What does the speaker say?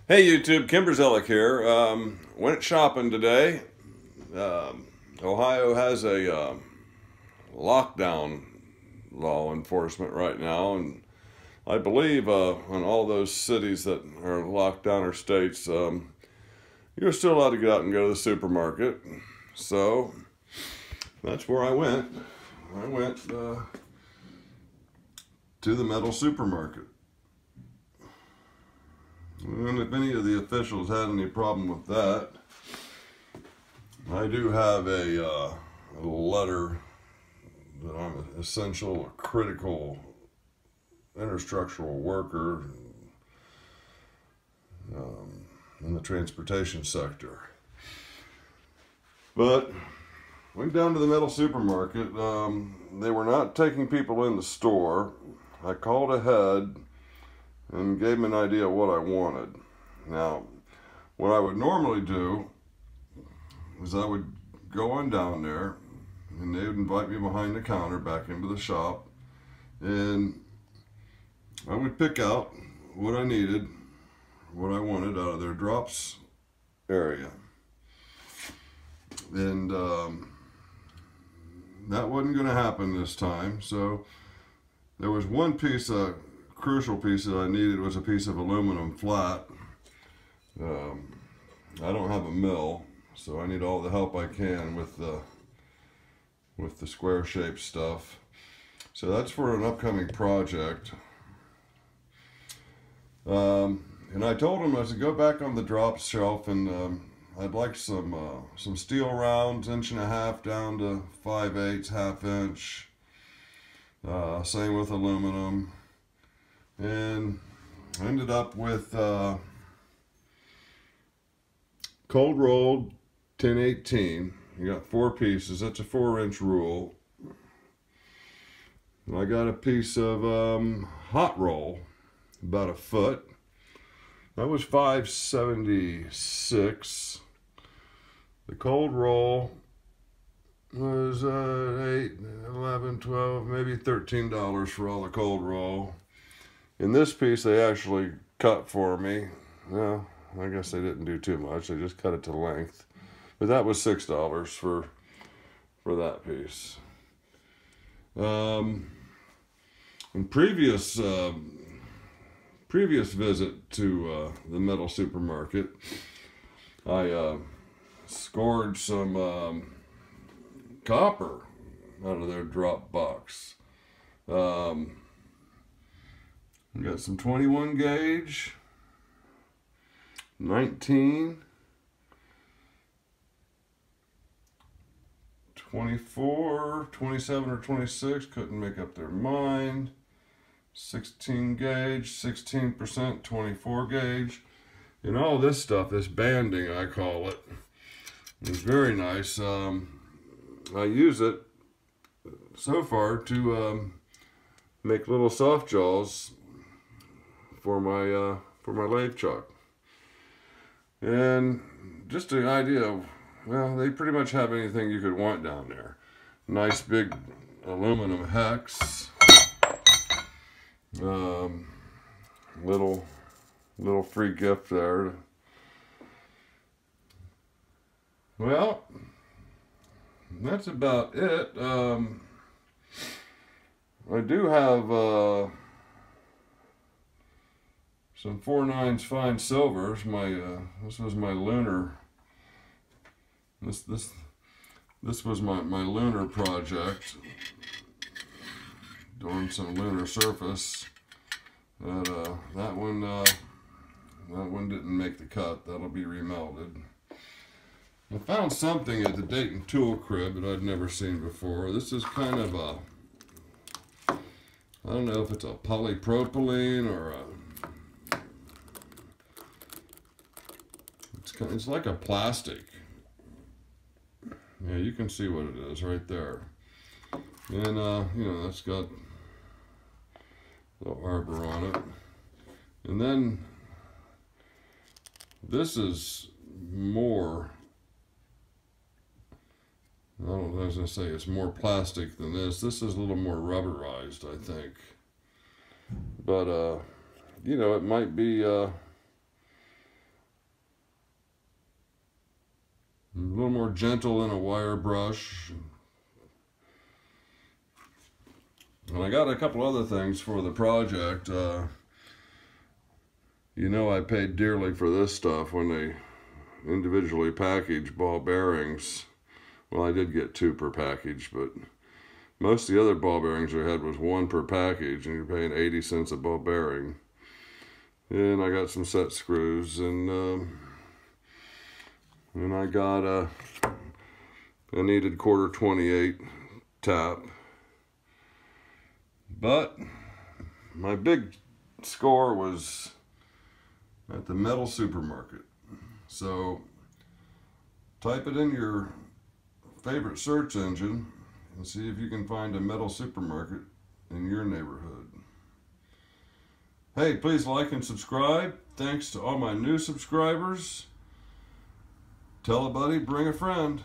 Hey YouTube, Kim Brzezilek here. Went shopping today. Ohio has a lockdown law enforcement right now, and I believe in all those cities that are locked down or states, you're still allowed to get out and go to the supermarket. So that's where I went. I went to the metal supermarket. And if any of the officials had any problem with that, I do have a letter that I'm an essential, critical, infrastructural worker in the transportation sector. But went down to the metal supermarket. They were not taking people in the store. I called ahead and gave them an idea of what I wanted. Now, what I would normally do is I would go on down there and they would invite me behind the counter back into the shop, and I would pick out what I needed, what I wanted out of their drops area. And that wasn't going to happen this time. So there was one piece of crucial piece that I needed, was a piece of aluminum flat. I don't have a mill, so I need all the help I can with the square shaped stuff. So that's for an upcoming project. And I told him, I said, go back on the drop shelf, and I'd like some steel rounds, 1.5" down to 5/8, ½ inch. Same with aluminum. And I ended up with cold rolled 1018. You got 4 pieces. That's a 4-inch rule. And I got a piece of hot roll, about 1 foot. That was $5.76. The cold roll was $8, $11, $12, maybe $13 for all the cold roll. In this piece, they actually cut for me. Well, I guess they didn't do too much. They just cut it to length. But that was $6 for that piece. In previous visit to the metal supermarket, I scored some copper out of their drop box. We got some 21 gauge, 19, 24, 27 or 26, couldn't make up their mind. 16 gauge, 16%, 24 gauge. And all this stuff, this banding I call it, is very nice. I use it so far to make little soft jaws for my lathe chuck. And just an idea of, well, they pretty much have anything you could want down there. Nice big aluminum hex. Little free gift there. Well, that's about it. I do have some 4/9 fine silvers. This was my lunar. This was my lunar project. Doing some lunar surface. That one didn't make the cut. That'll be remelted. I found something at the Dayton tool crib that I'd never seen before. This is kind of a, I don't know if it's a polypropylene or it's like a plastic. Yeah, you can see what it is right there. And you know, that's got a little arbor on it. And then this is more, I don't know, I was going to say it's more plastic than this. This is a little more rubberized, I think. But, you know, it might be gentle than a wire brush. And I got a couple other things for the project. You know, I paid dearly for this stuff when they individually package ball bearings. Well, I did get 2 per package, but most of the other ball bearings I had was 1 per package, and you're paying 80 cents a ball bearing. And I got some set screws, and I got a needed 1/4 tap. But my big score was at the metal supermarket. So type it in your favorite search engine and see if you can find a metal supermarket in your neighborhood. Hey, please like and subscribe. Thanks to all my new subscribers. Tell a buddy, bring a friend.